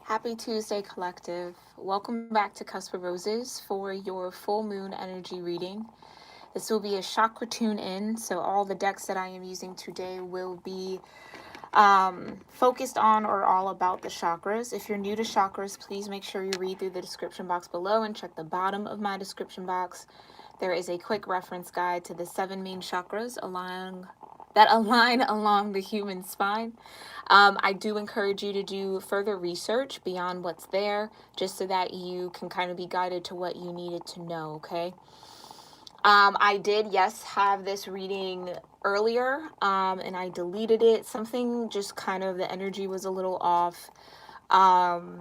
Happy Tuesday, Collective. Welcome back to Cusp of Roses for your full moon energy reading. This will be a chakra tune in, so all the decks that I am using today will be focused on or all about the chakras. If you're new to chakras, please make sure you read through the description box below and check the bottom of my description box. There is a quick reference guide to the 7 main chakras that align along the human spine. I do encourage you to do further research beyond what's there, just so that you can kind of be guided to what you needed to know, okay? I did, yes, have this reading earlier, and I deleted it. Something just kind of, the energy was a little off. And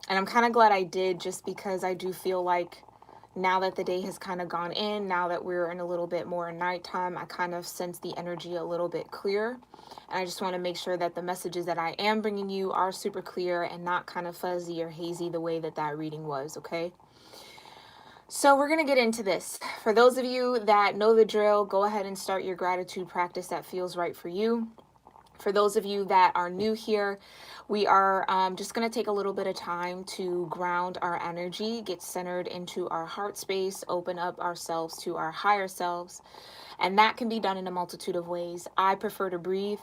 I'm kind of glad I did, just because I do feel like now that the day has kind of gone in, now that we're in a little bit more nighttime, I kind of sense the energy a little bit clearer. And I just want to make sure that the messages that I am bringing you are super clear and not kind of fuzzy or hazy the way that that reading was, okay? So we're going to get into this. For those of you that know the drill, go ahead and start your gratitude practice that feels right for you. For those of you that are new here, we are just going to take a little bit of time to ground our energy, get centered into our heart space, open up ourselves to our higher selves. And that can be done in a multitude of ways. I prefer to breathe.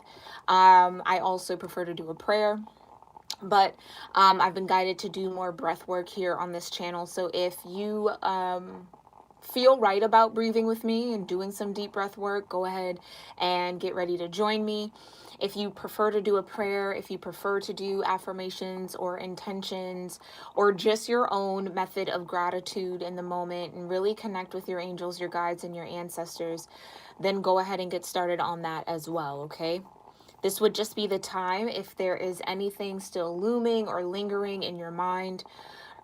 I also prefer to do a prayer. But I've been guided to do more breath work here on this channel. So if you feel right about breathing with me and doing some deep breath work, go ahead and get ready to join me. If you prefer to do a prayer, if you prefer to do affirmations or intentions, or just your own method of gratitude in the moment and really connect with your angels, your guides, and your ancestors, then go ahead and get started on that as well, okay? This would just be the time if there is anything still looming or lingering in your mind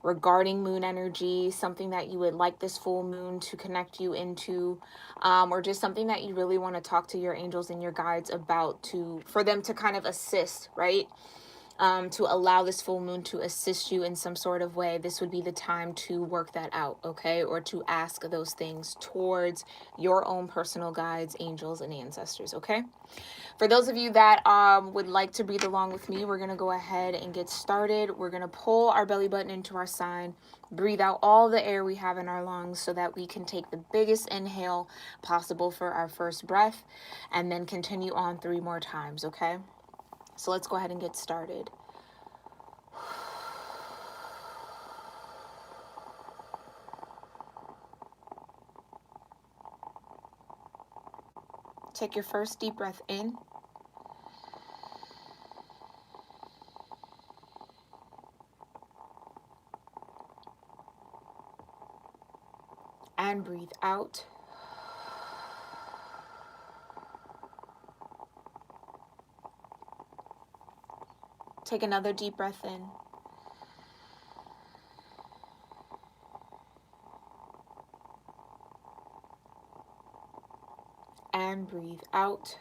regarding moon energy, something that you would like this full moon to connect you into, or just something that you really want to talk to your angels and your guides about, for them to kind of assist, right? To allow this full moon to assist you in some sort of way. This would be the time to work that out, okay? Or to ask those things towards your own personal guides, angels, and ancestors, okay? For those of you that would like to breathe along with me, we're going to go ahead and get started. We're going to pull our belly button into our spine, breathe out all the air we have in our lungs so that we can take the biggest inhale possible for our first breath, and then continue on 3 more times, okay? So let's go ahead and get started. Take your first deep breath in. And breathe out. Take another deep breath in. And breathe out.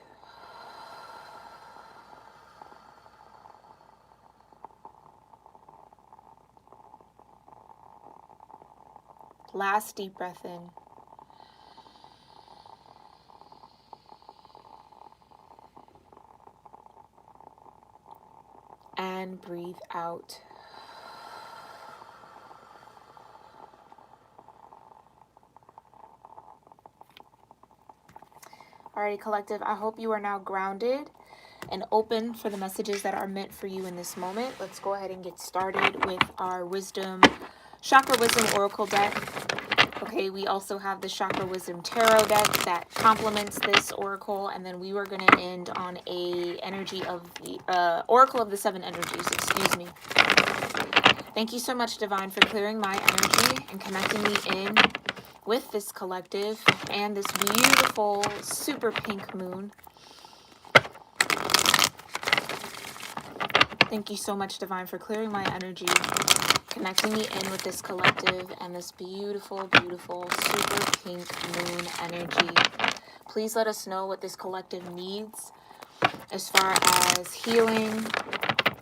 Last deep breath in. And breathe out. Alrighty, collective, I hope you are now grounded and open for the messages that are meant for you in this moment. Let's go ahead and get started with our Chakra Wisdom Oracle deck. Okay, we also have the Chakra Wisdom Tarot deck that complements this oracle, and then we were going to end on a energy of the Oracle of the 7 energies, excuse me. Thank you so much, Divine, for clearing my energy and connecting me in with this collective and this beautiful super pink moon. Thank you so much, Divine, for clearing my energy, connecting me in with this collective and this beautiful, beautiful super pink moon energy. Please let us know what this collective needs as far as healing,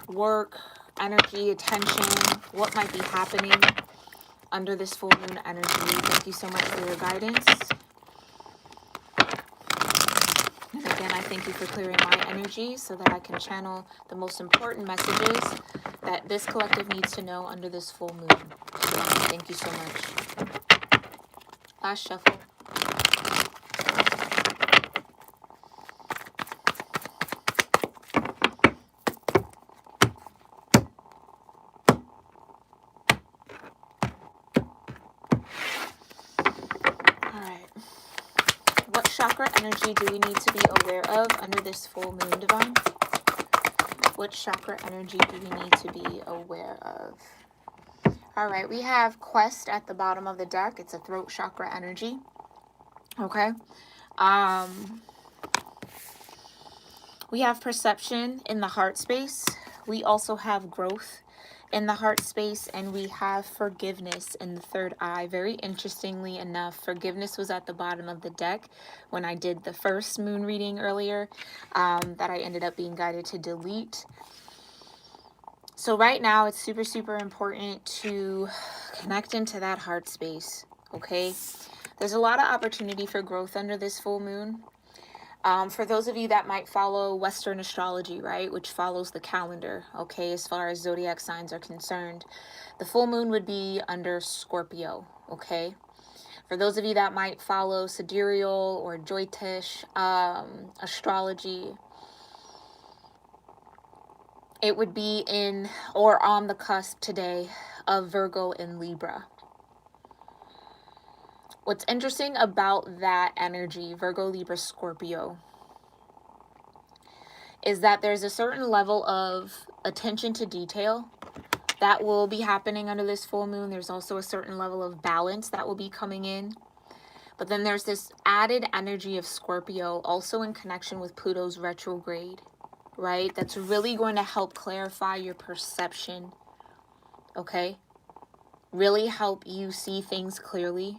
work, energy, attention, what might be happening under this full moon energy. Thank you so much for your guidance. And again, I thank you for clearing my energy so that I can channel the most important messages that this collective needs to know under this full moon. So thank you so much. Last shuffle. What chakra energy do we need to be aware of under this full moon, Divine? What chakra energy do we need to be aware of? All right, we have Quest at the bottom of the deck. It's a throat chakra energy. Okay. We have perception in the heart space. We also have growth in the heart space, and we have forgiveness in the third eye. Very interestingly enough, forgiveness was at the bottom of the deck when I did the first moon reading earlier, that I ended up being guided to delete. So right now it's super, super important to connect into that heart space, okay? There's a lot of opportunity for growth under this full moon. For those of you that might follow Western astrology, right, which follows the calendar, okay, as far as zodiac signs are concerned, the full moon would be under Scorpio, okay? For those of you that might follow sidereal or Jyotish astrology, it would be in or on the cusp today of Virgo and Libra. What's interesting about that energy, Virgo, Libra, Scorpio, is that there's a certain level of attention to detail that will be happening under this full moon. There's also a certain level of balance that will be coming in. But then there's this added energy of Scorpio also in connection with Pluto's retrograde, right? That's really going to help clarify your perception, okay? Really help you see things clearly.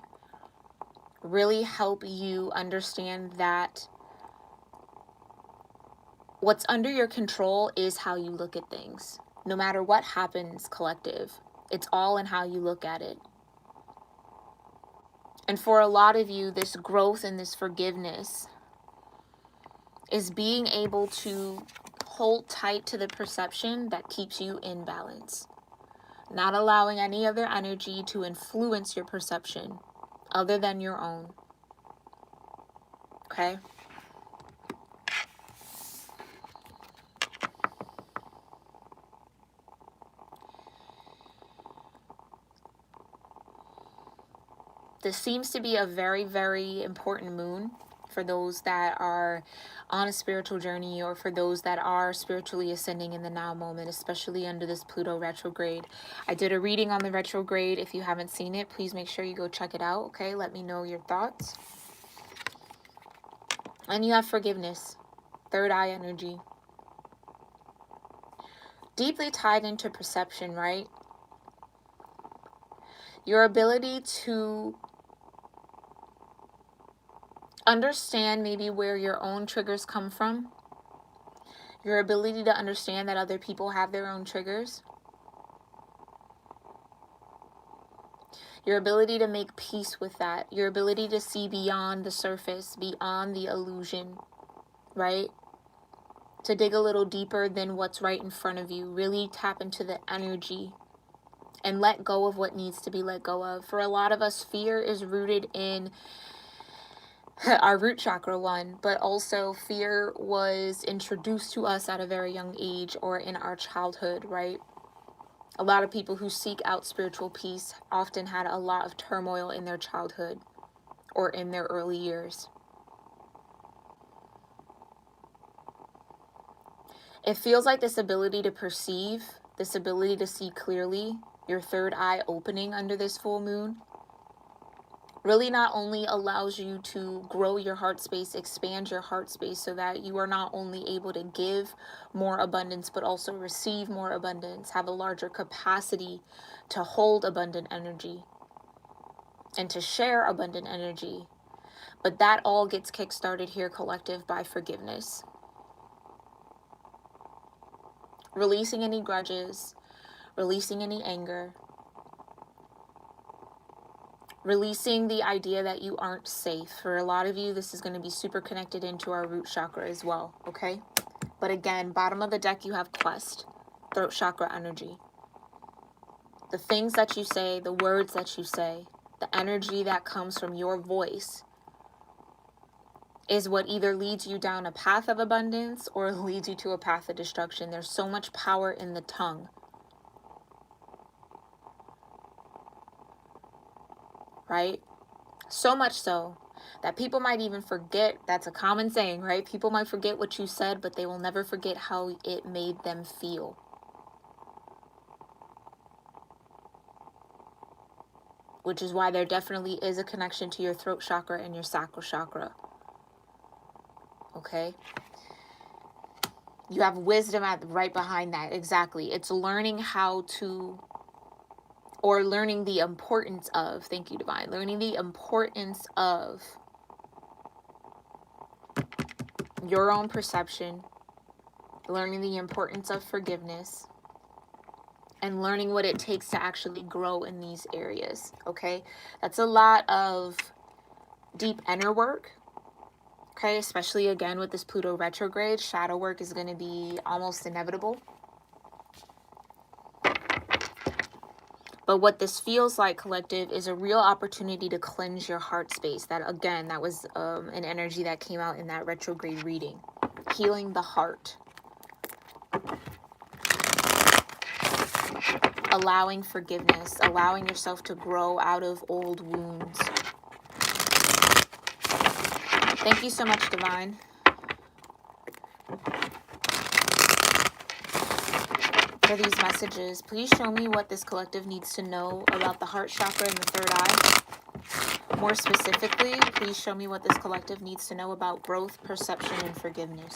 Really help you understand that what's under your control is how you look at things. No matter what happens, collective, it's all in how you look at it. And for a lot of you, this growth and this forgiveness is being able to hold tight to the perception that keeps you in balance. Not allowing any other energy to influence your perception other than your own. Okay? This seems to be a very, very important moon for those that are on a spiritual journey, or for those that are spiritually ascending in the now moment, especially under this Pluto retrograde. I did a reading on the retrograde. If you haven't seen it, please make sure you go check it out, okay? Let me know your thoughts. And you have forgiveness, third eye energy. Deeply tied into perception, right? Your ability to understand maybe where your own triggers come from. Your ability to understand that other people have their own triggers. Your ability to make peace with that. Your ability to see beyond the surface, beyond the illusion, right? To dig a little deeper than what's right in front of you. Really tap into the energy and let go of what needs to be let go of. For a lot of us, fear is rooted in our root chakra one, but also fear was introduced to us at a very young age or in our childhood, right? A lot of people who seek out spiritual peace often had a lot of turmoil in their childhood or in their early years. It feels like this ability to perceive, this ability to see clearly, your third eye opening under this full moon, really not only allows you to grow your heart space, expand your heart space so that you are not only able to give more abundance, but also receive more abundance, have a larger capacity to hold abundant energy and to share abundant energy. But that all gets kickstarted here, collective, by forgiveness. Releasing any grudges, releasing any anger, Releasing the idea that you aren't safe. For a lot of you, this is going to be super connected into our root chakra as well, okay? But again, bottom of the deck, you have quest, throat chakra energy. The things that you say, the words that you say, the energy that comes from your voice is what either leads you down a path of abundance or leads you to a path of destruction. There's so much power in the tongue. Right? So much so that people might even forget. That's a common saying, right? People might forget what you said, but they will never forget how it made them feel. Which is why there definitely is a connection to your throat chakra and your sacral chakra. Okay? You have wisdom right behind that. Exactly. It's learning how to, or learning the importance of, thank you, Divine, learning the importance of your own perception, learning the importance of forgiveness, and learning what it takes to actually grow in these areas, okay? That's a lot of deep inner work, okay? Especially, again, with this Pluto retrograde, shadow work is going to be almost inevitable. But what this feels like, collective, is a real opportunity to cleanse your heart space. That, again, that was an energy that came out in that retrograde reading. Healing the heart. Allowing forgiveness. Allowing yourself to grow out of old wounds. Thank you so much, Divine. For these messages, please show me what this collective needs to know about the heart chakra and the third eye. More specifically, please show me what this collective needs to know about growth, perception, and forgiveness.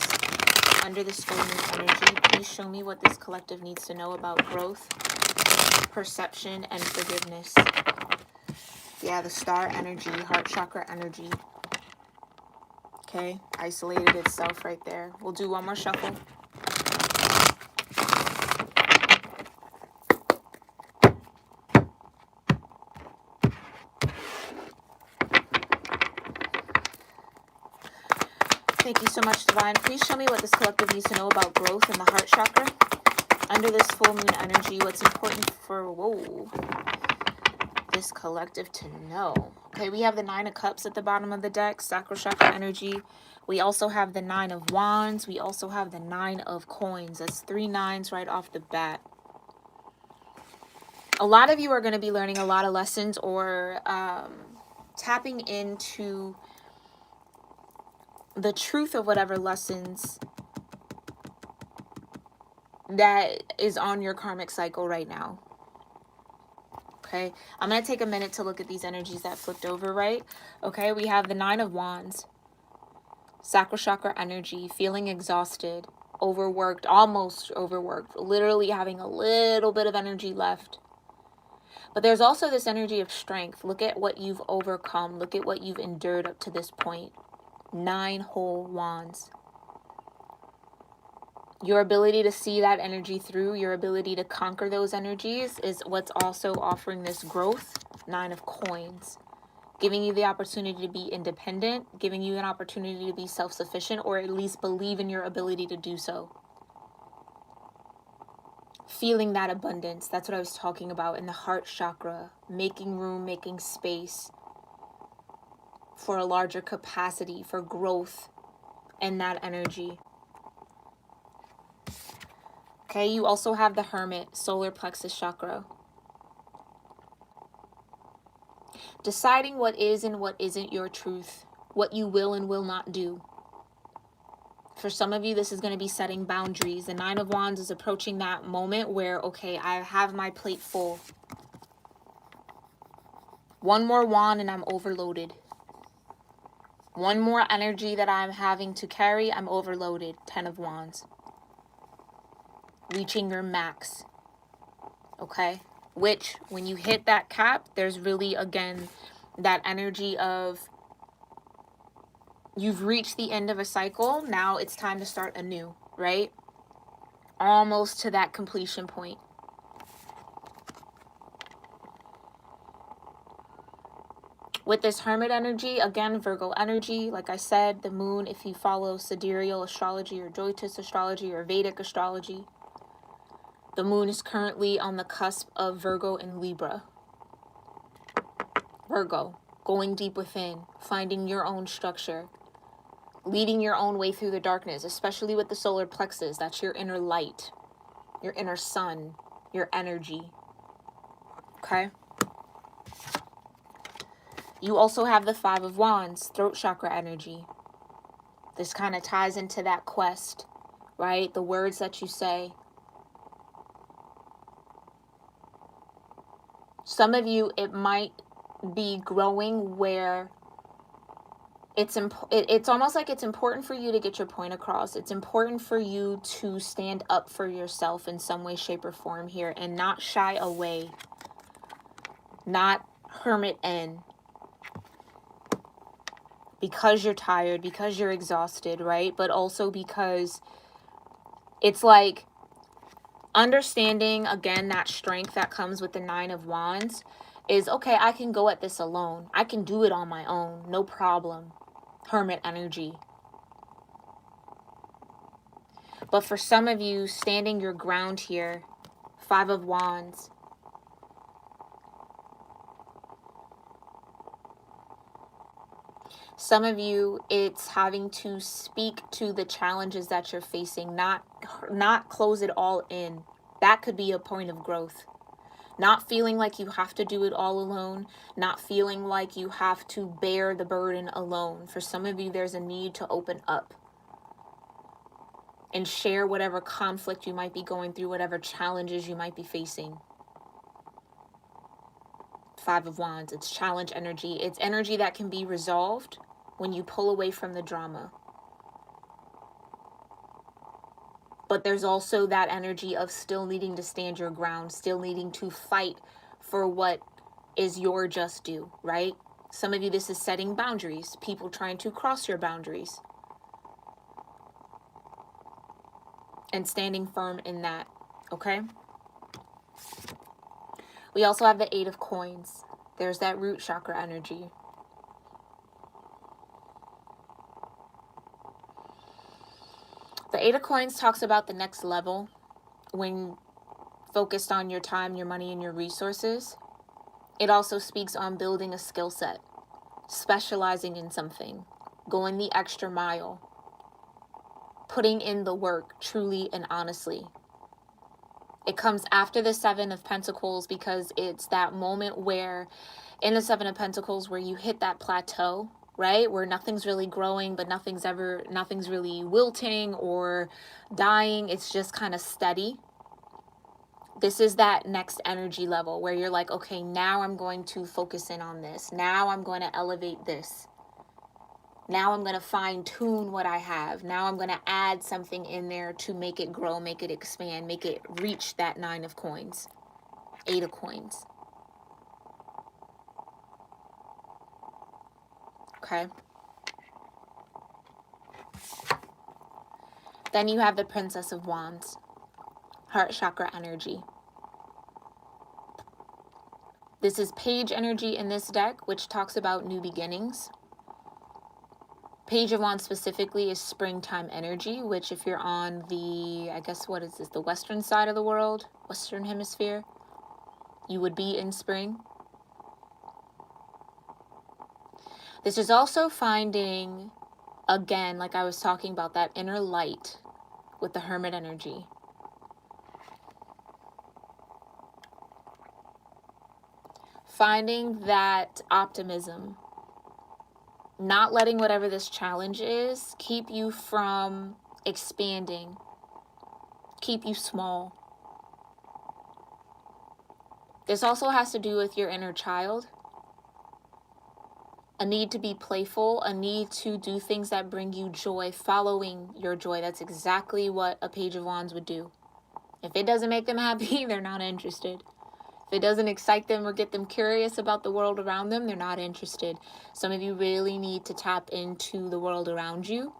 Under this full moon energy, please show me what this collective needs to know about growth, perception, and forgiveness. Yeah, the star energy, heart chakra energy. Okay, isolated itself right there. We'll do one more shuffle. Thank you so much, Divine. Please show me what this collective needs to know about growth in the heart chakra. Under this full moon energy, what's important for, this collective to know. Okay, we have the 9 of Cups at the bottom of the deck, sacral chakra energy. We also have the 9 of Wands. We also have the 9 of Coins. That's 3 9s right off the bat. A lot of you are going to be learning a lot of lessons or tapping into the truth of whatever lessons that is on your karmic cycle right now. Okay, I'm going to take a minute to look at these energies that flipped over, right? Okay, we have the 9 of Wands, sacral chakra energy, feeling exhausted, overworked, almost overworked, literally having a little bit of energy left. But there's also this energy of strength. Look at what you've overcome. Look at what you've endured up to this point. 9 whole wands. Your ability to see that energy through, your ability to conquer those energies is what's also offering this growth. 9 of coins. Giving you the opportunity to be independent, giving you an opportunity to be self-sufficient, or at least believe in your ability to do so. Feeling that abundance, that's what I was talking about in the heart chakra. Making room, making space for a larger capacity, for growth in that energy. Okay, you also have the Hermit, solar plexus chakra. Deciding what is and what isn't your truth, what you will and will not do. For some of you, this is going to be setting boundaries. The 9 of Wands is approaching that moment where, okay, I have my plate full. One more wand and I'm overloaded. One more energy that I'm having to carry, I'm overloaded. 10 of Wands. Reaching your max. Okay? Which, when you hit that cap, there's really, again, that energy of you've reached the end of a cycle. Now it's time to start anew, right? Almost to that completion point. With this Hermit energy, again, Virgo energy, like I said, the moon, if you follow sidereal astrology or Jyotish astrology or Vedic astrology, the moon is currently on the cusp of Virgo and Libra. Virgo, going deep within, finding your own structure, leading your own way through the darkness, especially with the solar plexus. That's your inner light, your inner sun, your energy. Okay? You also have the Five of Wands, throat chakra energy. This kind of ties into that quest, right? The words that you say. Some of you, it might be growing where it's almost like it's important for you to get your point across. It's important for you to stand up for yourself in some way, shape, or form here and not shy away, not hermit in. Because you're tired, because you're exhausted, right? But also because it's like understanding, again, that strength that comes with the Nine of Wands is, okay, I can go at this alone. I can do it on my own. No problem. Hermit energy. But for some of you, standing your ground here, Five of Wands, some of you, it's having to speak to the challenges that you're facing, not close it all in. That could be a point of growth. Not feeling like you have to do it all alone, not feeling like you have to bear the burden alone. For some of you, there's a need to open up and share whatever conflict you might be going through, whatever challenges you might be facing. Five of Wands, it's challenge energy. It's energy that can be resolved when you pull away from the drama. But there's also that energy of still needing to stand your ground, still needing to fight for what is your just due, right? Some of you, this is setting boundaries, people trying to cross your boundaries. And standing firm in that, okay? We also have the Eight of Coins. There's that root chakra energy. The Eight of Coins talks about the next level when focused on your time, your money, and your resources. It also speaks on building a skill set, specializing in something, going the extra mile, putting in the work truly and honestly. It comes after the Seven of Pentacles because it's that moment where, in the Seven of Pentacles, where you hit that plateau, right? Where nothing's really growing, but nothing's really wilting or dying. It's just kind of steady. This is that next energy level where you're like, okay, now I'm going to focus in on this. Now I'm going to elevate this. Now I'm going to fine tune what I have. Now I'm going to add something in there to make it grow, make it expand, make it reach that Nine of Coins, Eight of Coins. Okay. Then you have the Princess of Wands, heart chakra energy. This is page energy in this deck, which talks about new beginnings. Page of Wands specifically is springtime energy, which if you're on the, I guess, what is this, the western side of the world, western hemisphere, you would be in spring. This is also finding, again, like I was talking about, that inner light with the Hermit energy. Finding that optimism. Not letting whatever this challenge is keep you from expanding, keep you small. This also has to do with your inner child. A need to be playful, a need to do things that bring you joy, following your joy. That's exactly what a Page of Wands would do. If it doesn't make them happy, they're not interested. If it doesn't excite them or get them curious about the world around them, they're not interested. Some of you really need to tap into the world around you,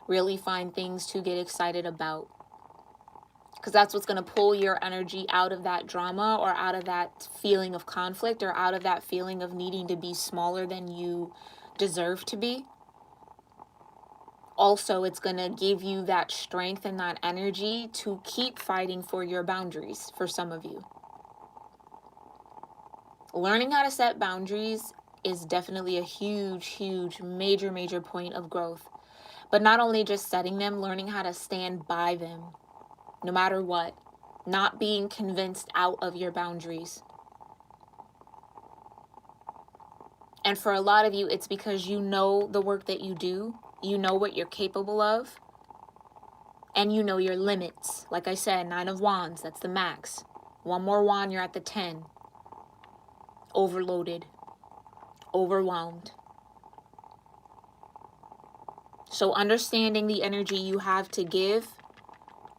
really find things to get excited about. because that's what's going to pull your energy out of that drama, or out of that feeling of conflict, or out of that feeling of needing to be smaller than you deserve to be. Also, it's going to give you that strength and that energy to keep fighting for your boundaries for some of you. Learning how to set boundaries is definitely a huge, major point of growth. But not only just setting them, learning how to stand by them, no matter what. Not being convinced out of your boundaries. And for a lot of you, it's because you know the work that you do. You know what you're capable of. And you know your limits. Like I said, 9 of Wands, that's the max. One more wand, you're at the 10. Overloaded. Overwhelmed. So understanding the energy you have to give,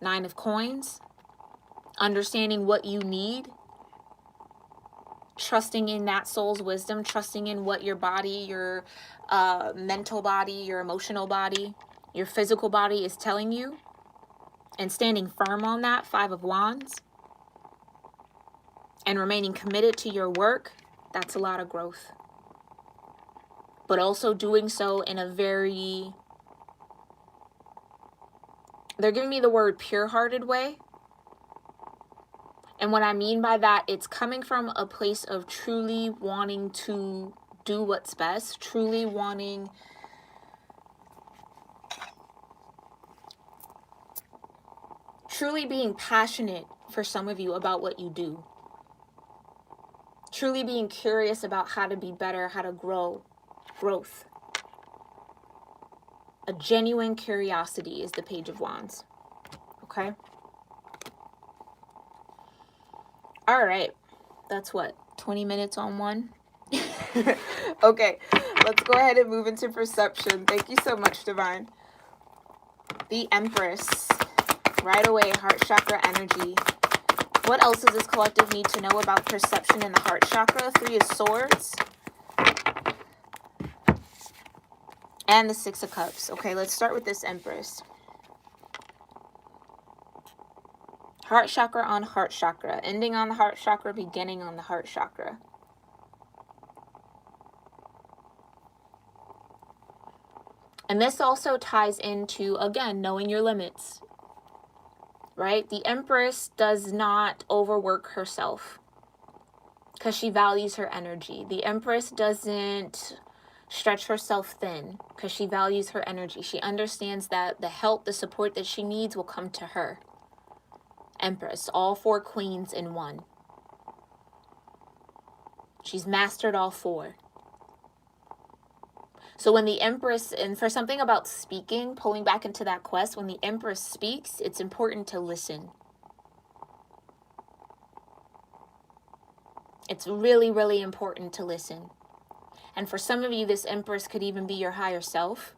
9 of Coins. Understanding what you need. Trusting in that soul's wisdom. Trusting in what your body, your mental body, your emotional body, your physical body is telling you. And standing firm on that, 5 of Wands. And remaining committed to your work, that's a lot of growth. But also doing so in a very, they're giving me the word pure-hearted way. And what I mean by that, it's coming from a place of truly wanting to do what's best, truly wanting truly being passionate for some of you about what you do. Truly being curious about how to be better, how to grow. Growth. A genuine curiosity is the Page of Wands. Okay? All right. That's what? 20 minutes on one? Okay. Let's go ahead and move into perception. Thank you so much, Divine. The Empress. Right away, heart chakra energy. What else does this collective need to know about perception in the heart chakra? 3 of Swords. And the 6 of Cups. Okay, let's start with this Empress. Heart chakra on heart chakra. Ending on the heart chakra, beginning on the heart chakra. And this also ties into, again, knowing your limits. Right? The Empress does not overwork herself because she values her energy. The Empress doesn't stretch herself thin because she values her energy. She understands that the help, the support that she needs will come to her. Empress, all 4 queens in one. She's mastered all 4. So when the Empress, and for something about speaking, pulling back into that quest, when the Empress speaks, it's important to listen. It's really important to listen. And for some of you, this Empress could even be your higher self,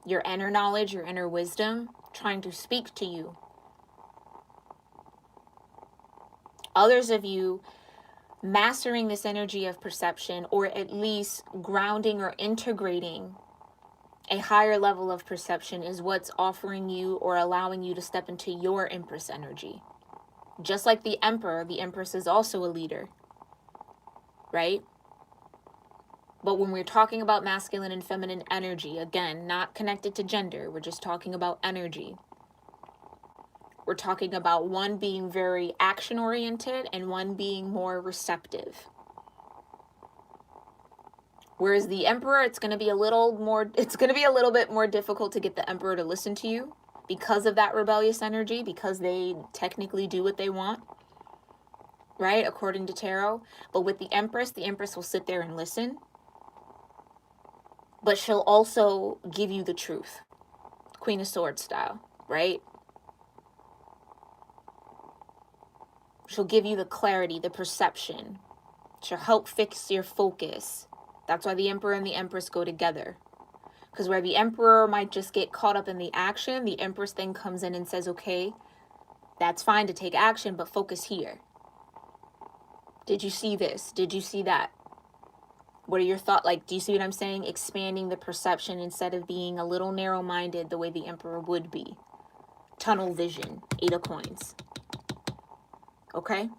your inner knowledge, your inner wisdom, trying to speak to you. Others of you, mastering this energy of perception, or at least grounding or integrating a higher level of perception, is what's offering you or allowing you to step into your Empress energy. Just like the Emperor, the Empress is also a leader, right? But when we're talking about masculine and feminine energy, again, not connected to gender, we're just talking about energy. We're talking about one being very action-oriented and one being more receptive. Whereas the Emperor, it's going to be a little bit more difficult to get the Emperor to listen to you because of that rebellious energy, because they technically do what they want, right? According to tarot. But with the Empress will sit there and listen. But she'll also give you the truth. Queen of Swords style, right? She'll give you the clarity, the perception. She'll help fix your focus. That's why the Emperor and the Empress go together. Because where the Emperor might just get caught up in the action, the Empress then comes in and says, okay, that's fine to take action, but focus here. Did you see this? Did you see that? What are your thoughts? Like, do you see what I'm saying? Expanding the perception instead of being a little narrow-minded the way the Emperor would be. tunnel vision, 8 of coins. Okay?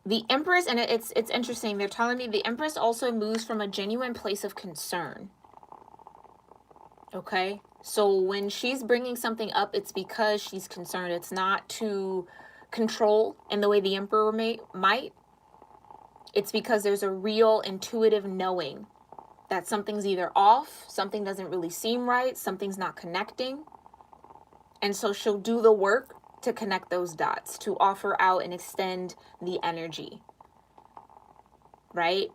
The Empress, and it's interesting, they're telling me the Empress also moves from a genuine place of concern. Okay? So when she's bringing something up, it's because she's concerned. It's not to control in the way the Emperor might. It's because there's a real intuitive knowing that something's either off, something doesn't really seem right, something's not connecting. And so she'll do the work to connect those dots, to offer out and extend the energy. Right?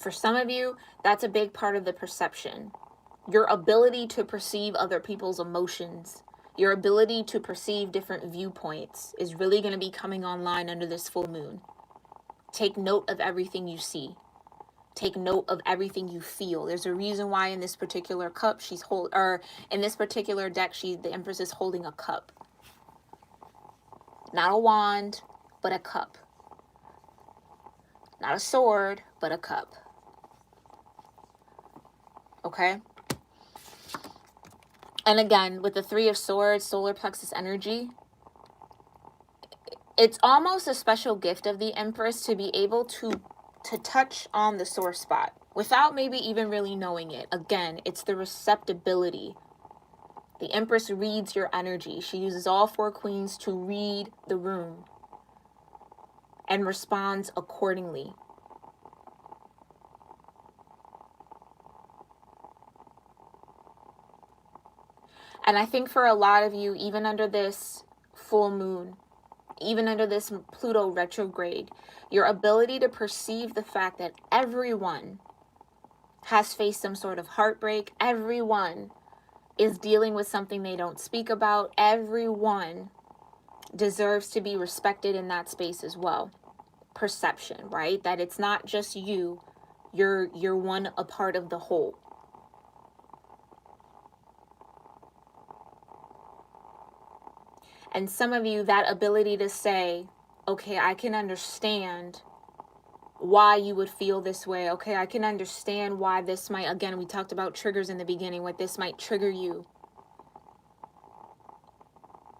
For some of you, that's a big part of the perception. Your ability to perceive other people's emotions, your ability to perceive different viewpoints is really going to be coming online under this full moon. Take note of everything you see. Take note of everything you feel. There's a reason why in this particular cup in this particular deck, the Empress is holding a cup. Not a wand, but a cup. Not a sword, but a cup. Okay? And again, with the 3 of Swords, solar plexus energy, it's almost a special gift of the Empress to be able to touch on the sore spot without maybe even really knowing it. Again, it's the receptibility. The Empress reads your energy. She uses all 4 queens to read the room and responds accordingly. And I think for a lot of you, even under this full moon, even under this Pluto retrograde, your ability to perceive the fact that everyone has faced some sort of heartbreak, everyone is dealing with something they don't speak about, everyone deserves to be respected in that space as well. Perception, right? That it's not just you, you're a part of the whole. And some of you, that ability to say, okay, I can understand why you would feel this way. Okay, I can understand why this might, again, we talked about triggers in the beginning, what this might trigger you.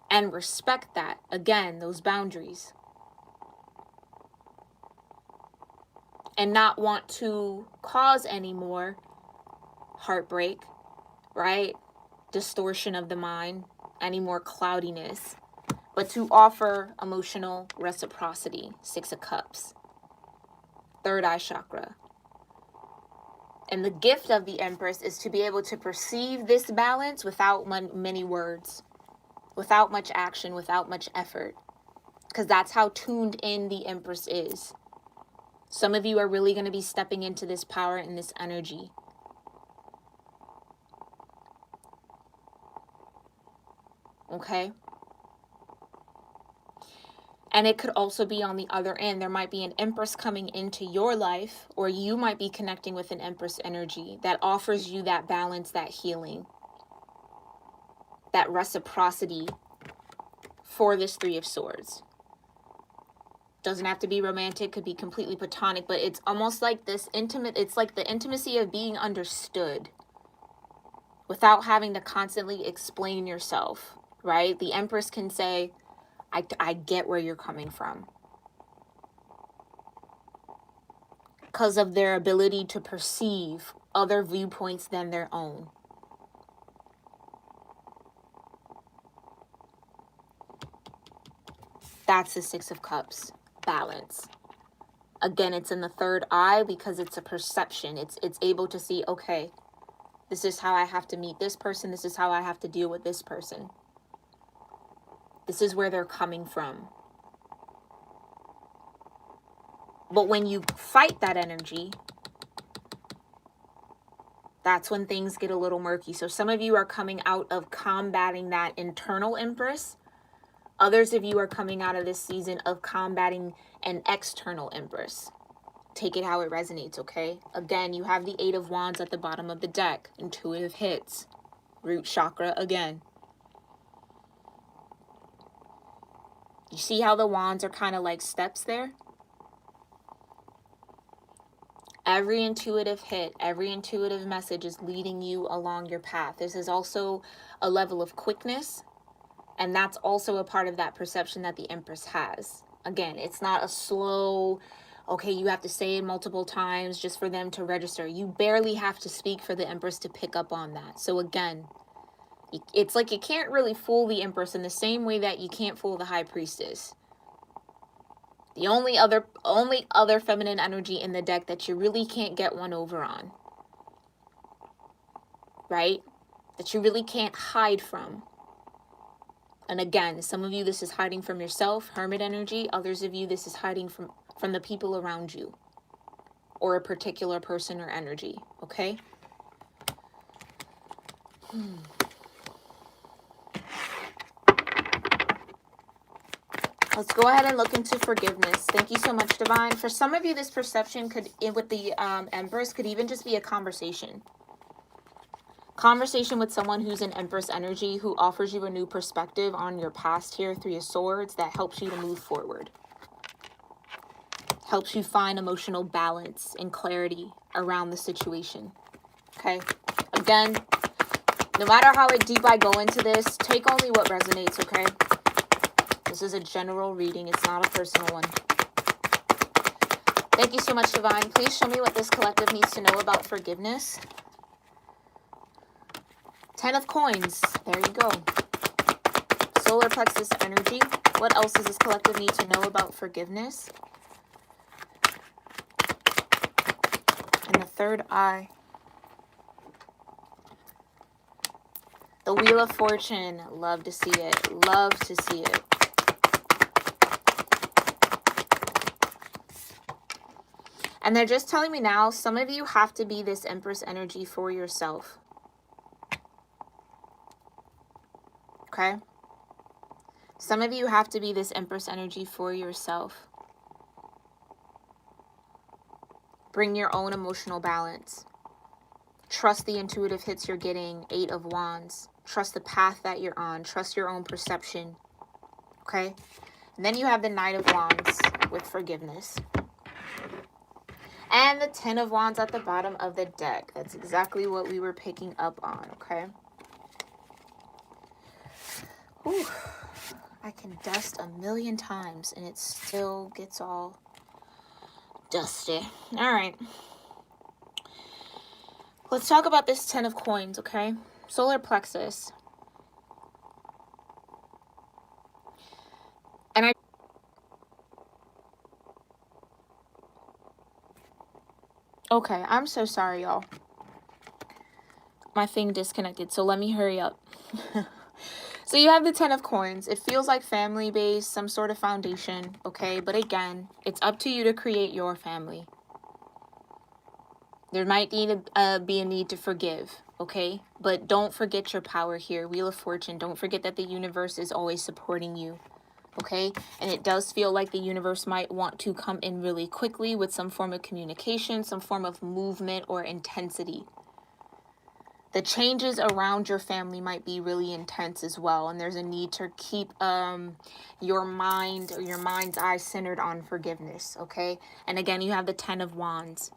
And respect that. Again, those boundaries. And not want to cause any more heartbreak, right? Distortion of the mind, any more cloudiness, but to offer emotional reciprocity. 6 of Cups. 3rd eye chakra. And the gift of the Empress is to be able to perceive this balance without many words, without much action, without much effort, because that's how tuned in the Empress is. Some of you are really going to be stepping into this power and this energy. Okay? And it could also be on the other end. There might be an Empress coming into your life, or you might be connecting with an Empress energy that offers you that balance, that healing, that reciprocity for this 3 of Swords. Doesn't have to be romantic, could be completely platonic, but it's almost like this intimate, it's like the intimacy of being understood without having to constantly explain yourself, right? The Empress can say, I get where you're coming from. Because of their ability to perceive other viewpoints than their own. That's the 6 of Cups. Balance. Again, it's in the 3rd eye because it's a perception. It's able to see, okay, this is how I have to meet this person. This is how I have to deal with this person. This is where they're coming from. But when you fight that energy, that's when things get a little murky. So some of you are coming out of combating that internal Empress. Others of you are coming out of this season of combating an external Empress. Take it how it resonates, okay? Again, you have the 8 of Wands at the bottom of the deck. Intuitive hits. Root chakra again. You see how the wands are kind of like steps there? Every intuitive hit, every intuitive message is leading you along your path. This is also a level of quickness, and that's also a part of that perception that the Empress has. Again, it's not a slow, okay, you have to say it multiple times just for them to register. You barely have to speak for the Empress to pick up on that. So again, it's like you can't really fool the Empress in the same way that you can't fool the High Priestess. The only other feminine energy in the deck that you really can't get one over on, right? That you really can't hide from. And again, some of you, this is hiding from yourself, hermit energy. Others of you, this is hiding from the people around you or a particular person or energy, okay? Let's go ahead and look into forgiveness. Thank you so much, Divine. For some of you, this perception could, with the Empress, could even just be a conversation. Conversation with someone who's an Empress energy, who offers you a new perspective on your past here, Three of Swords, that helps you to move forward. Helps you find emotional balance and clarity around the situation. Okay? Again, no matter how deep I go into this, take only what resonates, okay? This is a general reading. It's not a personal one. Thank you so much, Divine. Please show me what this collective needs to know about forgiveness. 10 of Coins. There you go. Solar plexus energy. What else does this collective need to know about forgiveness? And the third eye. The Wheel of Fortune. Love to see it. Love to see it. And they're just telling me now, some of you have to be this Empress energy for yourself. Okay? Some of you have to be this Empress energy for yourself. Bring your own emotional balance. Trust the intuitive hits you're getting. 8 of Wands. Trust the path that you're on. Trust your own perception. Okay? And then you have the Knight of Wands with forgiveness. And the 10 of Wands at the bottom of the deck. That's exactly what we were picking up on, okay? Whew. I can dust 1,000,000 times and it still gets all dusty. All right. Let's talk about this 10 of Coins, okay? Solar plexus. And okay, I'm so sorry, y'all. My thing disconnected, so let me hurry up. So you have the 10 of Coins. It feels like family-based, some sort of foundation, okay? But again, it's up to you to create your family. There might need be a need to forgive, okay? But don't forget your power here. Wheel of Fortune. Don't forget that the universe is always supporting you, okay? And it does feel like the universe might want to come in really quickly with some form of communication, some form of movement or intensity. The changes around your family might be really intense as well. And there's a need to keep your mind or your mind's eye centered on forgiveness, okay? And again, you have the 10 of Wands.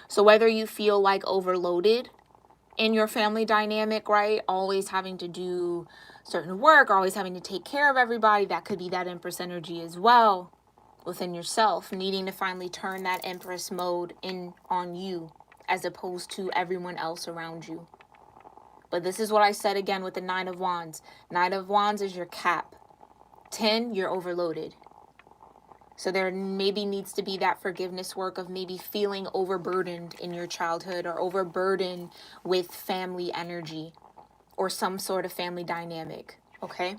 So whether you feel like overloaded in your family dynamic, right? Always having to do certain work, always having to take care of everybody, that could be that Empress energy as well within yourself, needing to finally turn that Empress mode in on you as opposed to everyone else around you. But this is what I said again with the 9 of Wands. 9 of Wands is your cap. 10, you're overloaded. So there maybe needs to be that forgiveness work of maybe feeling overburdened in your childhood or overburdened with family energy or some sort of family dynamic, okay?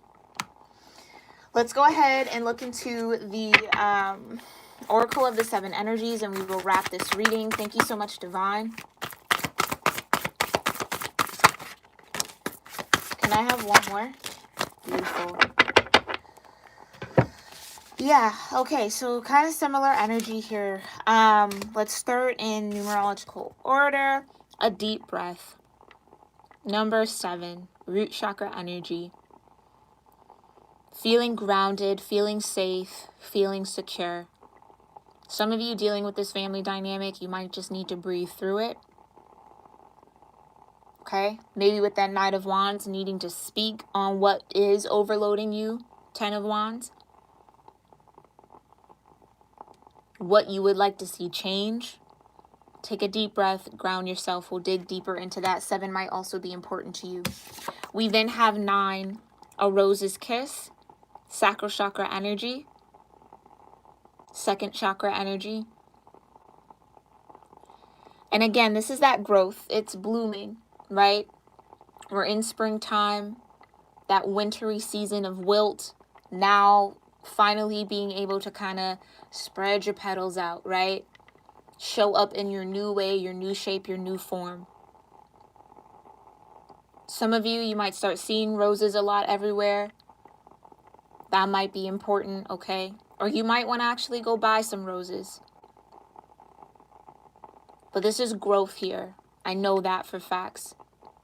Let's go ahead and look into the Oracle of the 7 Energies and we will wrap this reading. Thank you so much, Divine. Can I have one more? Beautiful. Yeah, okay, so kind of similar energy here. Let's start in numerological order. A deep breath. Number 7, root chakra energy. Feeling grounded, feeling safe, feeling secure. Some of you dealing with this family dynamic, you might just need to breathe through it. Okay? Maybe with that Knight of Wands, needing to speak on what is overloading you. 10 of Wands. What you would like to see change. Take a deep breath, ground yourself. We'll dig deeper into that. 7 might also be important to you. We then have 9, a rose's kiss, sacral chakra energy, second chakra energy. And again, this is that growth. It's blooming, right? We're in springtime, that wintry season of wilt. Now, finally being able to kind of spread your petals out, right? Show up in your new way, your new shape, your new form. Some of you might start seeing roses a lot everywhere. That might be important, okay? Or you might want to actually go buy some roses. But this is growth here. I know that for facts.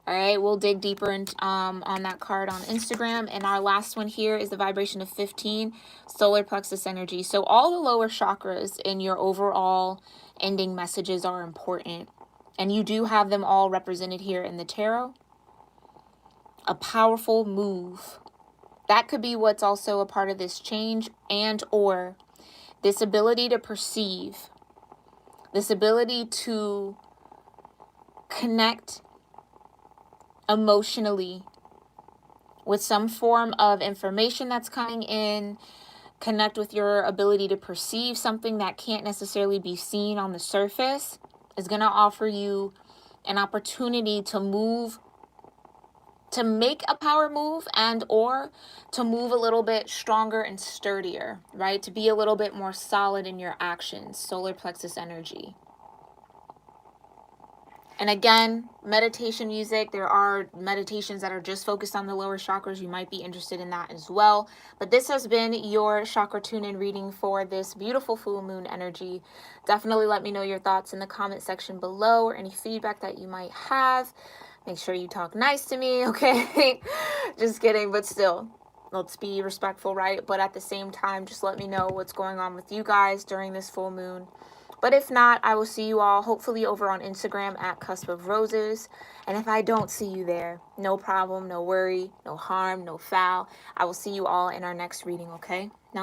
All right, we'll dig deeper on that card on Instagram. And our last one here is the vibration of 15, solar plexus energy. So all the lower chakras in your overall ending messages are important. And you do have them all represented here in the tarot. A powerful move. That could be what's also a part of this change, and or this ability to perceive, this ability to connect emotionally with some form of information that's coming in, connect with your ability to perceive something that can't necessarily be seen on the surface, is going to offer you an opportunity to move, to make a power move, and or to move a little bit stronger and sturdier, right? To be a little bit more solid in your actions, solar plexus energy. And again, meditation music, there are meditations that are just focused on the lower chakras. You might be interested in that as well. But this has been your chakra tune-in reading for this beautiful full moon energy. Definitely let me know your thoughts in the comment section below, or any feedback that you might have. Make sure you talk nice to me, okay? Just kidding, but still, let's be respectful, right? But at the same time, just let me know what's going on with you guys during this full moon. But if not, I will see you all hopefully over on Instagram at Cusp of Roses. And if I don't see you there, no problem, no worry, no harm, no foul. I will see you all in our next reading, okay? Now